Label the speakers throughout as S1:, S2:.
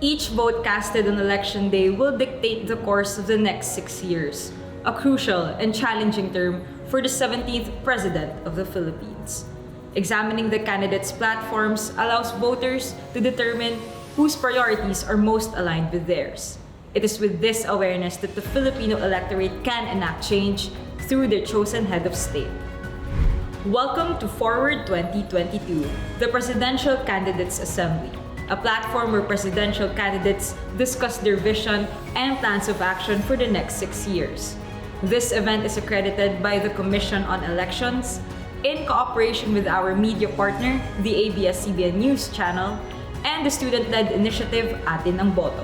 S1: Each vote casted on election day will dictate the course of the next 6 years, a crucial and challenging term for the 17th President of the Philippines. Examining the candidates' platforms allows voters to determine whose priorities are most aligned with theirs. It is with this awareness that the Filipino electorate can enact change through their chosen head of state. Welcome to Foreword 2022, the Presidential Candidates Assembly, a platform where presidential candidates discuss their vision and plans of action for the next 6 years. This event is accredited by the Commission on Elections in cooperation with our media partner, the ABS-CBN News Channel, and the student-led initiative Atin ang Boto.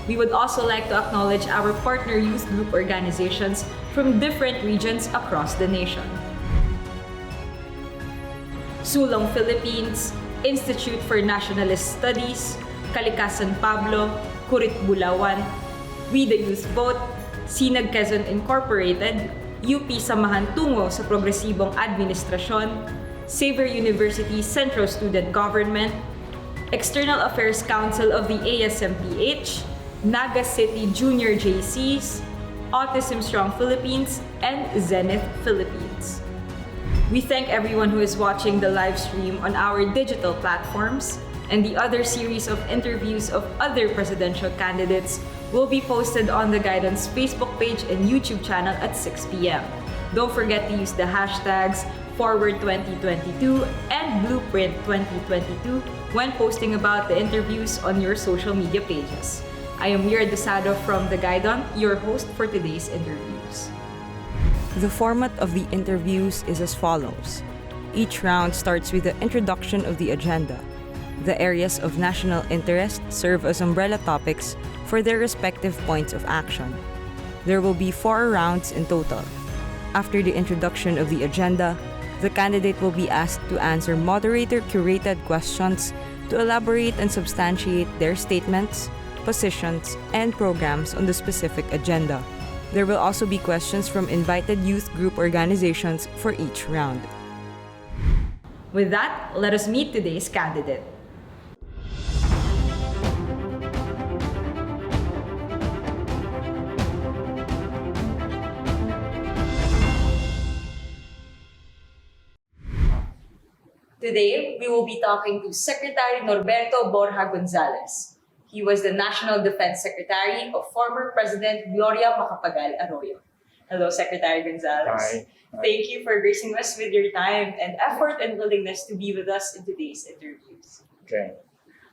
S1: We would also like to acknowledge our partner youth group organizations from different regions across the nation. Sulong Philippines, Institute for Nationalist Studies, Kalikasan Pablo, Kurit Bulawan, We the Youth Vote, Sinag Quezon Incorporated, UP Samahan Tungo sa Progresibong Administrasyon, Xavier University Central Student Government, External Affairs Council of the ASMPH, Naga City Junior JCs, Autism Strong Philippines, and Zenith Philippines. We thank everyone who is watching the live stream on our digital platforms, and the other series of interviews of other presidential candidates will be posted on the GUIDON's Facebook page and YouTube channel at 6 p.m. Don't forget to use the hashtags Forward2022 and Blueprint2022 when posting about the interviews on your social media pages. I am Mira Desado from the GUIDON, your host for today's interviews.
S2: The format of the interviews is as follows. Each round starts with the introduction of the agenda. The areas of national interest serve as umbrella topics for their respective points of action. There will be 4 rounds in total. After the introduction of the agenda, the candidate will be asked to answer moderator-curated questions to elaborate and substantiate their statements, positions, and programs on the specific agenda. There will also be questions from invited youth group organizations for each round.
S1: With that, let us meet today's candidate. Today, we will be talking to Secretary Norberto Gonzales. He was the National Defense Secretary of former President Gloria Macapagal Arroyo. Hello, Secretary Gonzales.
S3: Hi.
S1: Thank you for gracing us with your time and effort and willingness to be with us in today's interviews.
S3: Okay.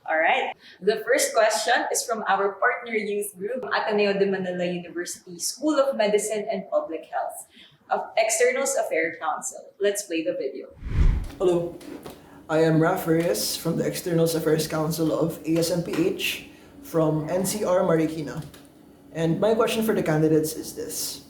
S1: All right. The first question is from our partner youth group, Ateneo de Manila University School of Medicine and Public Health of External Affairs Council. Let's play the video.
S4: Hello, I am Raf Reyes from the External Affairs Council of ASMPH from NCR Marikina. And my question for the candidates is this.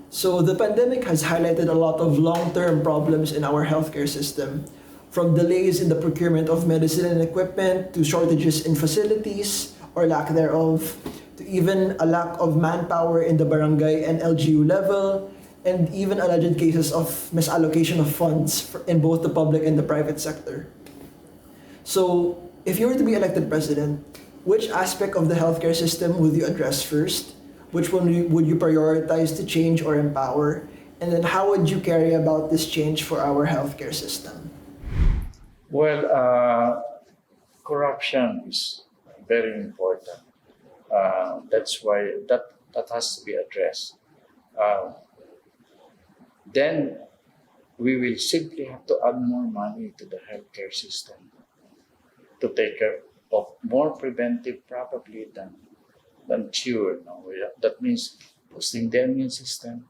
S4: So the pandemic has highlighted a lot of long-term problems in our healthcare system, from delays in the procurement of medicine and equipment to shortages in facilities or lack thereof, to even a lack of manpower in the barangay and LGU level, and even alleged cases of misallocation of funds in both the public and the private sector. So, if you were to be elected president, which aspect of the healthcare system would you address first? Which one would you prioritize to change or empower? And then how would you carry about this change for our healthcare system?
S3: Well, corruption is very important. That's why that has to be addressed. Then we will simply have to add more money to the healthcare system to take care of more preventive probably than cure. No? That means boosting the immune system,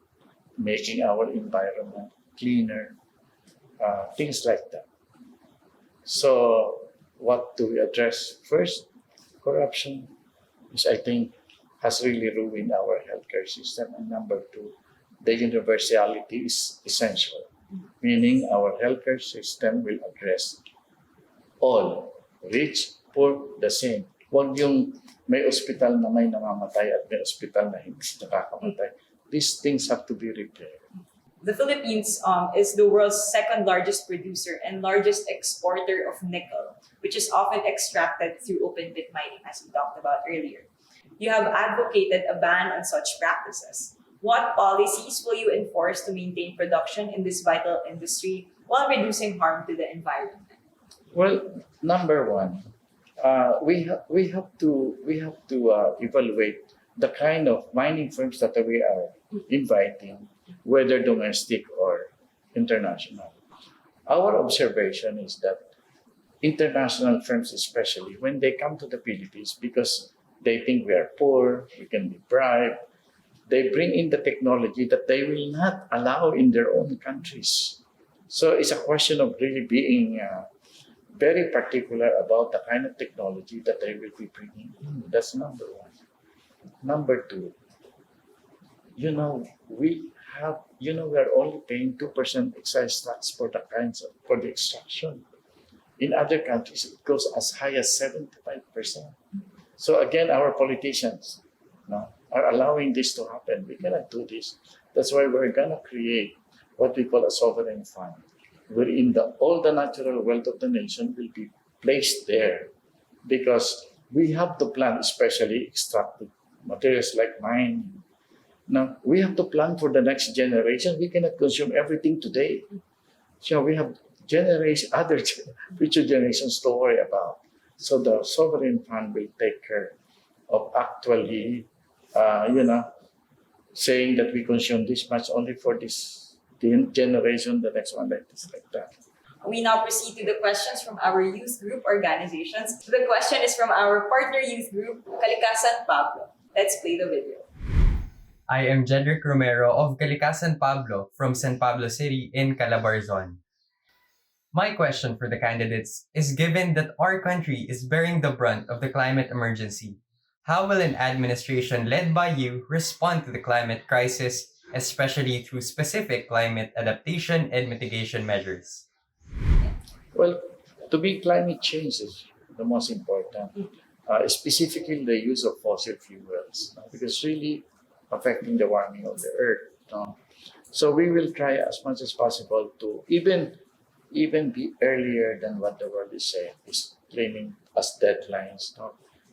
S3: making our environment cleaner, things like that. So what do we address? First, corruption, which I think has really ruined our healthcare system. And number 2, the universality is essential, meaning our healthcare system will address all, rich, poor, the same. Huwag yung may ospital na may namamatay at may ospital na hindi nakakamatay. These things have to be repaired.
S1: The Philippines is the world's second largest producer and largest exporter of nickel, which which is often extracted through open pit mining, as we talked about earlier. You have advocated a ban on such practices. What policies will you enforce to maintain production in this vital industry while reducing harm to the environment?
S3: Well, number one, we have to evaluate the kind of mining firms that we are inviting, whether domestic or international. Our observation is that international firms, especially when they come to the Philippines, because they think we are poor, we can be bribed, they bring in the technology that they will not allow in their own countries. So it's a question of really being very particular about the kind of technology that they will be bringing in. That's number one. Number two, we are only paying 2% excise tax for for the extraction. In other countries, it goes as high as 75%. So again, our politicians are allowing this to happen. We cannot do this. That's why we're gonna create what we call a sovereign fund, wherein all the natural wealth of the nation will be placed there, because we have to plan, especially extractive materials like mining. Now, we have to plan for the next generation. We cannot consume everything today. So we have future generations to worry about. So the sovereign fund will take care of actually, saying that we consume this much only for this generation, the next one like this, like that.
S1: We now proceed to the questions from our youth group organizations. The question is from our partner youth group, Kalikasan Pablo. Let's play the video.
S5: I am Jedrick Romero of Kalikasan Pablo from San Pablo City in Calabarzon. My question for the candidates is, given that our country is bearing the brunt of the climate emergency, how will an administration led by you respond to the climate crisis, especially through specific climate adaptation and mitigation measures?
S3: Well, to me, climate change is the most important, specifically the use of fossil fuels, because it's really affecting the warming of the earth. So we will try as much as possible to even be earlier than what the world is saying, is claiming as deadlines,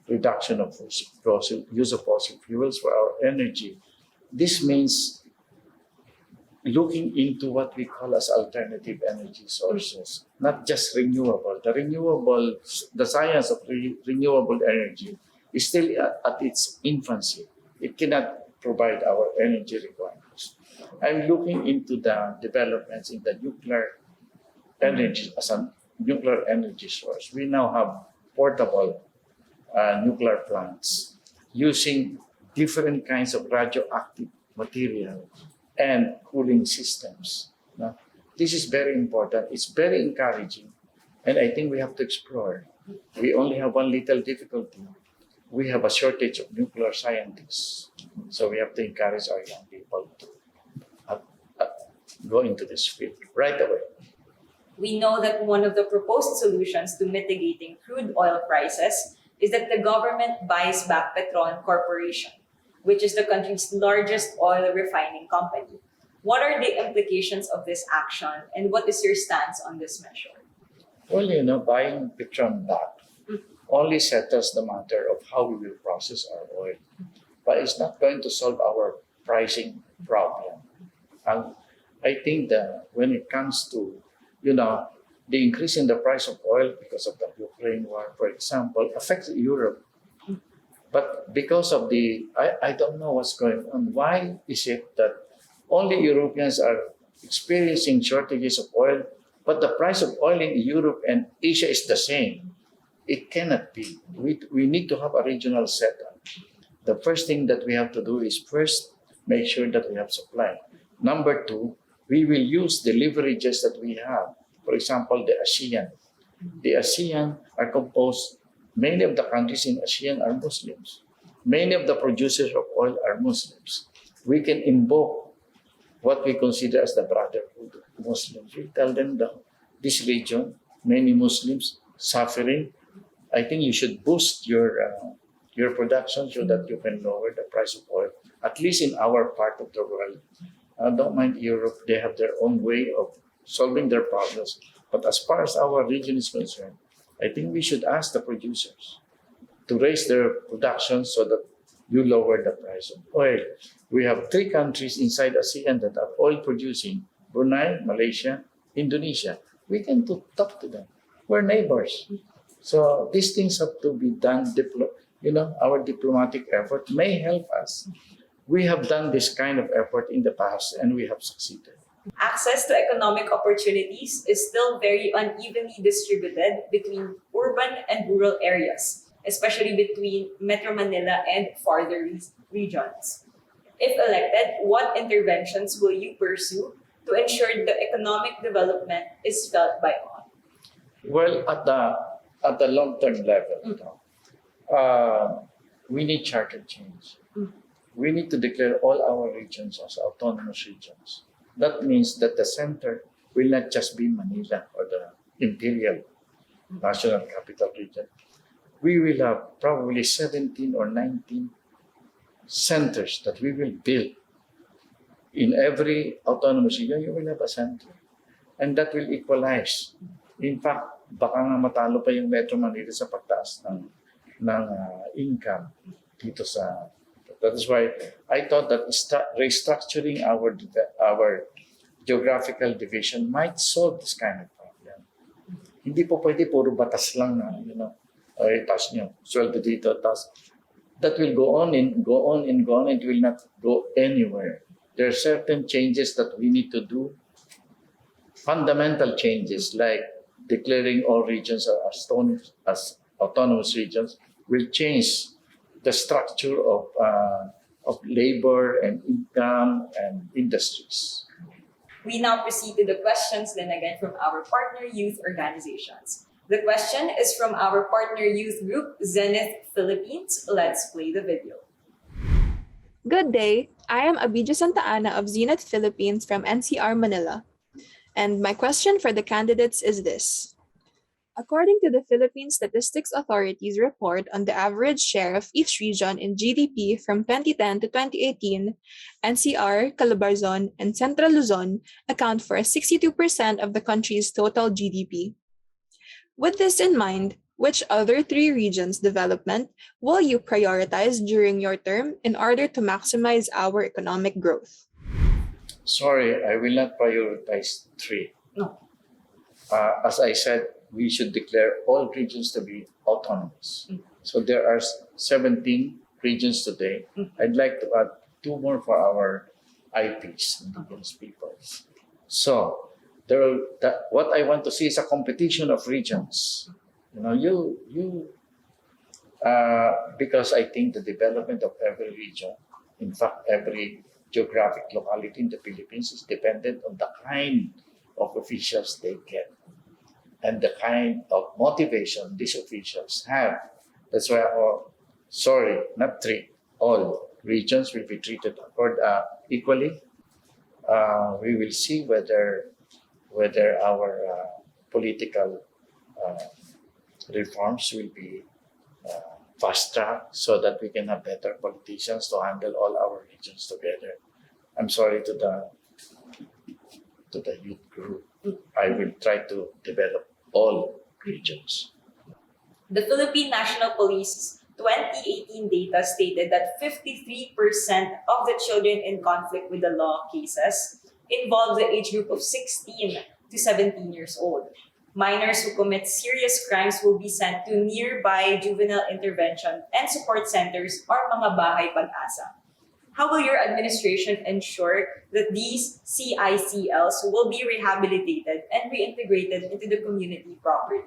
S3: reduction of use of fossil fuels for our energy. This means looking into what we call as alternative energy sources, not just renewable. The science of renewable energy is still at its infancy. It cannot provide our energy requirements. I'm looking into the developments in the nuclear energy as a nuclear energy source. We now have portable nuclear plants using different kinds of radioactive material and cooling systems. This is very important. It's very encouraging, and I think we have to explore. We only have one little difficulty. We have a shortage of nuclear scientists, so we have to encourage our young people to go into this field right away.
S1: We know that one of the proposed solutions to mitigating crude oil prices is that the government buys back Petron Corporation, which is the country's largest oil refining company. What are the implications of this action, and what is your stance on this measure?
S3: Well, buying Petron back only settles the matter of how we will process our oil, but it's not going to solve our pricing problem. And I think that when it comes to, the increase in the price of oil because of the Ukraine war, for example, affects Europe. But because of I don't know what's going on. Why is it that only Europeans are experiencing shortages of oil, but the price of oil in Europe and Asia is the same? It cannot be. We need to have a regional setup. The first thing that we have to do is first make sure that we have supply. Number two, we will use the leverages that we have. For example, the ASEAN. The ASEAN are composed, many of the countries in ASEAN are Muslims. Many of the producers of oil are Muslims. We can invoke what we consider as the brotherhood of Muslims. We tell them that this region, many Muslims suffering. I think you should boost your production so that you can lower the price of oil, at least in our part of the world. Don't mind Europe, they have their own way of solving their problems. But as far as our region is concerned, I think we should ask the producers to raise their production so that you lower the price of oil. We have 3 countries inside ASEAN that are oil producing: Brunei, Malaysia, Indonesia. We can talk to them. We're neighbors. So these things have to be done. Our diplomatic effort may help us. We have done this kind of effort in the past and we have succeeded.
S1: Access to economic opportunities is still very unevenly distributed between urban and rural areas, especially between Metro Manila and farther regions. If elected, what interventions will you pursue to ensure the economic development is felt by all?
S3: Well, at the long-term level, we need charter change. We need to declare all our regions as autonomous regions. That means that the center will not just be Manila or the Imperial National Capital Region. We will have probably 17 or 19 centers that we will build. In every autonomous region, you will have a center. And that will equalize. In fact, baka nga matalo pa yung Metro Manila sa pagtaas ng income dito sa... That is why I thought that restructuring our geographical division might solve this kind of problem. Hindi po pwede puro batas lang na, ay taas nyo, sweldo dito, taas. That will go on and go on and go on. It will not go anywhere. There are certain changes that we need to do. Fundamental changes like declaring all regions as autonomous regions will change the structure of labor and income and industries.
S1: We now proceed to the questions then again from our partner youth organizations. The question is from our partner youth group, Zenith Philippines. Let's play the video.
S6: Good day. I am Abidja Santa Ana of Zenith Philippines from NCR Manila. And my question for the candidates is this. According to the Philippine Statistics Authority's report on the average share of each region in GDP from 2010 to 2018, NCR, Calabarzon, and Central Luzon account for 62% of the country's total GDP. With this in mind, which other 3 regions' development will you prioritize during your term in order to maximize our economic growth?
S3: Sorry, I will not prioritize 3.
S1: No.
S3: As I said, we should declare all regions to be autonomous. So there are 17 regions today. I'd like to add 2 more for our IPs, indigenous peoples. So what I want to see is a competition of regions. Because I think the development of every region, in fact, every geographic locality in the Philippines is dependent on the kind of officials they get and the kind of motivation these officials have. That's why, sorry, not 3, all regions will be treated equally. We will see whether our political reforms will be fast-tracked so that we can have better politicians to handle all our regions together. I'm sorry to the youth group. I will try to develop all regions.
S1: The Philippine National Police's 2018 data stated that 53% of the children in conflict with the law cases involve the age group of 16 to 17 years old. Minors who commit serious crimes will be sent to nearby juvenile intervention and support centers or mga bahay pag-asa. How will your administration ensure that these CICLs will be rehabilitated and reintegrated into the community properly?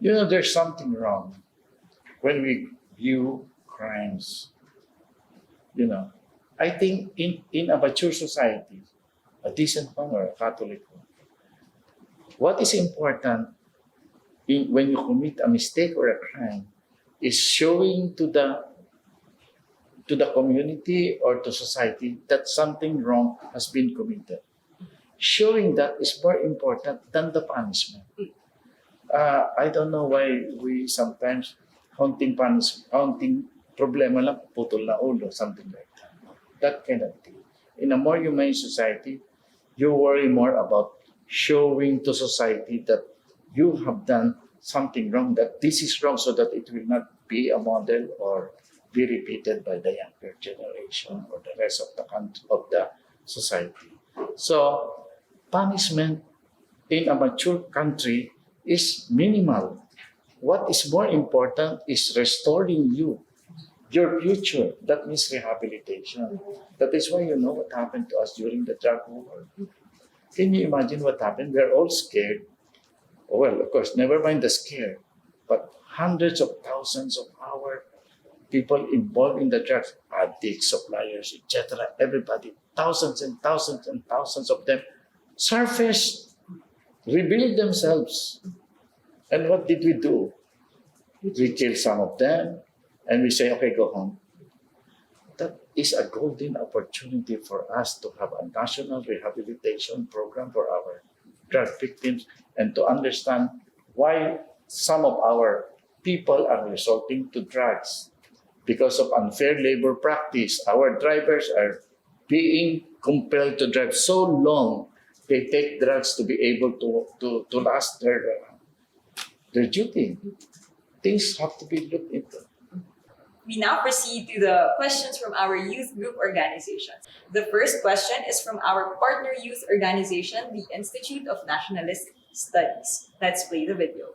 S3: There's something wrong when we view crimes. I think in a mature society, a decent one or a Catholic one, what is important when you commit a mistake or a crime is showing to the community or to society that something wrong has been committed. Showing that is more important than the punishment. I don't know why we sometimes counting problema lang, putol na ulo, something like that. That kind of thing. In a more humane society, you worry more about showing to society that you have done something wrong, that this is wrong, so that it will not be a model or be repeated by the younger generation or the rest of the country, of the society. So punishment in a mature country is minimal. What is more important is restoring your future. That means rehabilitation. That is why you know what happened to us during the drug war. Can you imagine what happened? We're all scared. Well, of course, never mind the scare, but hundreds of thousands of our people involved in the drugs, addicts, suppliers, etc., everybody, thousands and thousands and thousands of them surfaced, revealed themselves. And what did we do? We killed some of them, and we say, okay, go home. That is a golden opportunity for us to have a national rehabilitation program for our drug victims and to understand why some of our people are resorting to drugs. Because of unfair labor practice, our drivers are being compelled to drive so long, they take drugs to be able to last their duty. Things have to be looked into.
S1: We now proceed to the questions from our youth group organizations. The first question is from our partner youth organization, the Institute of Nationalist Studies. Let's play the video.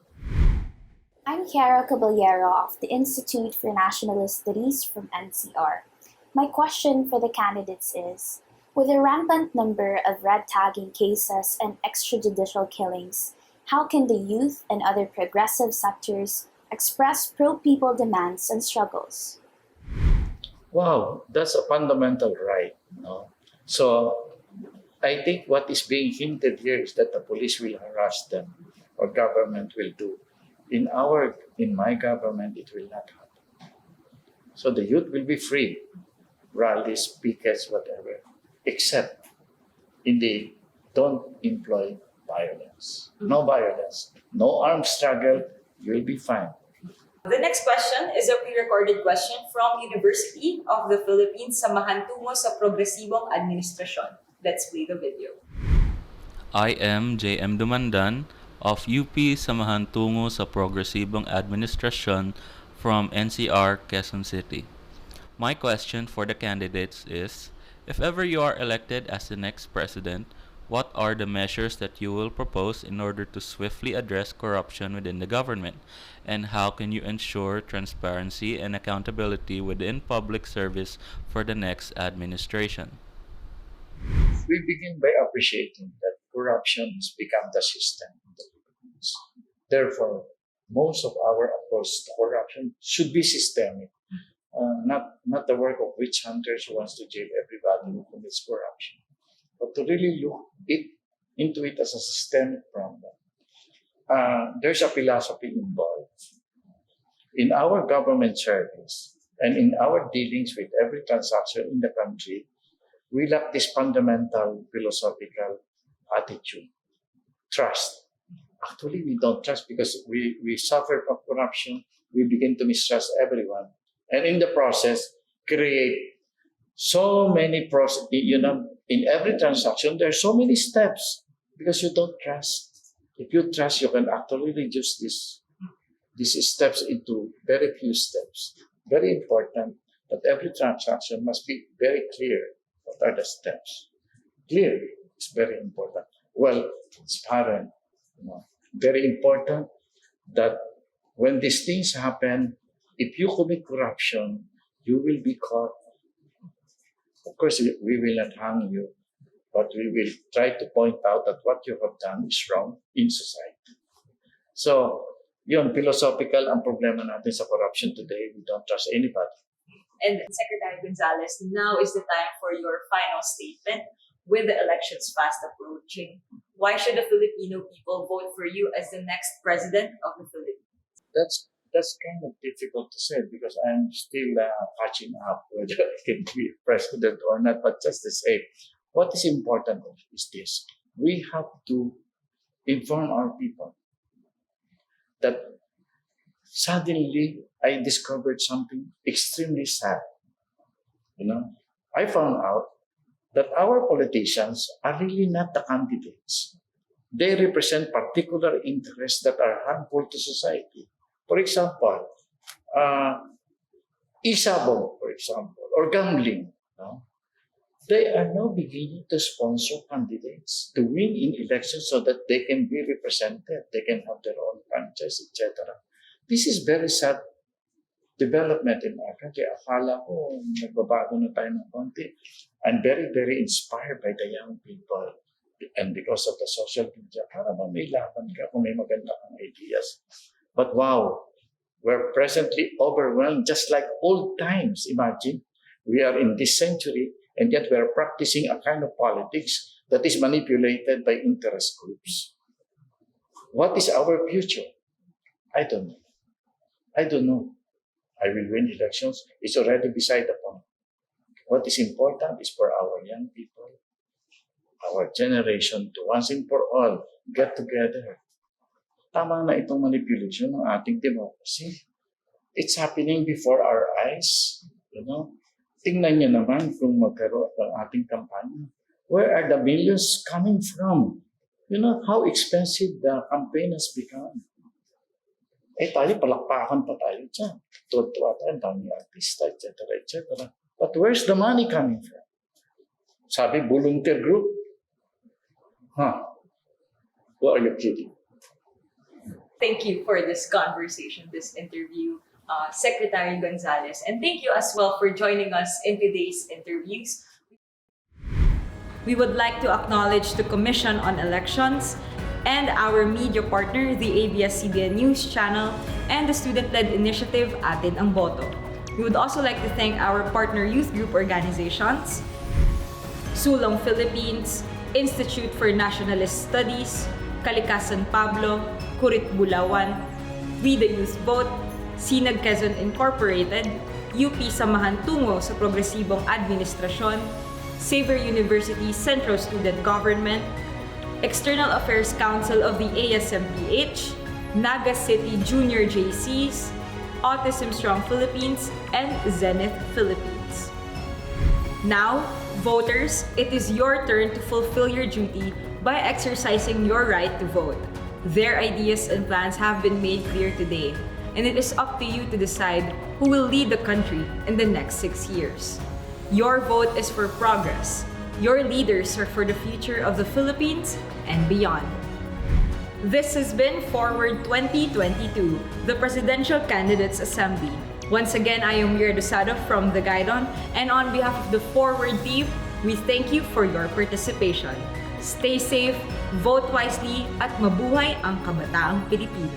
S7: I'm Chiara Caballero of the Institute for Nationalist Studies from NCR. My question for the candidates is, with a rampant number of red tagging cases and extrajudicial killings, how can the youth and other progressive sectors express pro-people demands and struggles?
S3: Wow, that's a fundamental right. No? So I think what is being hinted here is that the police will harass them or government will do. In my government, it will not happen. So the youth will be free, rallies, pickets, whatever, except indeed don't employ violence. No violence, no armed struggle, you'll be fine.
S1: The next question is a pre-recorded question from University of the Philippines Samahan Tungo sa Progresibong Administrasyon. Let's play the video.
S8: I am J.M. Dumandan of UP Samahan Tungo sa Progresibong Administrasyon from NCR, Quezon City. My question for the candidates is, if ever you are elected as the next president, what are the measures that you will propose in order to swiftly address corruption within the government? And how can you ensure transparency and accountability within public service for the next administration?
S3: We begin by appreciating that corruption has become the system in the Philippines. Therefore, most of our approach to corruption should be systemic, not the work of witch hunters who wants to jail everybody who commits corruption, but to really look into it as a systemic problem. There's a philosophy involved. In our government service and in our dealings with every transaction in the country, we lack this fundamental philosophical attitude, trust. Actually, we don't trust because we suffer from corruption. We begin to mistrust everyone. And in the process, create so many process. In every transaction, there are so many steps because you don't trust. If you trust, you can actually reduce these steps into very few steps. Very important that every transaction must be very clear. What are the steps? Clear is very important. Well, transparent. Very important that when these things happen, if you commit corruption, you will be caught. Of course, we will not hang you, but we will try to point out that what you have done is wrong in society. So, philosophical ang problema natin sa corruption today. We don't trust anybody.
S1: And Secretary Gonzales, now is the time for your final statement. With the elections fast approaching, why should the Filipino people vote for you as the next president of the Philippines?
S3: That's kind of difficult to say because I'm still catching up whether I can be president or not. But just to say, what is important is this: we have to inform our people that suddenly I discovered something extremely sad. I found out that our politicians are really not the candidates. they represent particular interests that are harmful to society. For example, isabong, for example, or gambling. No? They are now beginning to sponsor candidates to win in elections so that they can be represented, they can have their own franchise, etc. This is very sad development in our country. Akala ko nagbabago na tayo ng konti. I'm very, very inspired by the young people. And because of the social media, para ba may laban ka kung may maganda kang ideas. But wow, we're presently overwhelmed just like old times. Imagine, we are in this century and yet we're practicing a kind of politics that is manipulated by interest groups. What is our future? I don't know. I don't know. I will win elections. It's already beside the point. What is important is for our young people, our generation, to once and for all get together. Tama na itong manipulation ng ating democracy. It's happening before our eyes. You know? Tingnan niyo naman kung magkaroon ng ating kampanya. Where are the millions coming from? You know how expensive the campaign has become. Tayo, palakpakan pa tayo dyan. Tuwa-tuwa tayo, dami artista, etc., etc. But where's the money coming from? Sabi, volunteer group? Who are you kidding?
S1: Thank you for this conversation, this interview, Secretary Gonzales. And thank you as well for joining us in today's interviews. We would like to acknowledge the Commission on Elections and our media partner, the ABS-CBN News Channel, and the student-led initiative, Atin ang Boto. We would also like to thank our partner youth group organizations, Sulong Philippines, Institute for Nationalist Studies, Kalikasan Pablo, Kurit Bulawan, We the Youth Vote, Sinag Quezon Incorporated, UP Samahan Tungo sa Progresibong Administrasyon, Xavier University Central Student Government, External Affairs Council of the ASMPH, Naga City Junior JCs, Autism Strong Philippines, and Zenith Philippines. Now, voters, it is your turn to fulfill your duty by exercising your right to vote. Their ideas and plans have been made clear today, and it is up to you to decide who will lead the country in the next 6 years. Your vote is for progress. Your leaders are for the future of the Philippines and beyond. This has been Foreword 2022, the Presidential Candidates Assembly. Once again, I am Mira Dosado from the GUIDON, and on behalf of the Foreword team, we thank you for your participation. Stay safe, vote wisely, at mabuhay ang kabataang Pilipino.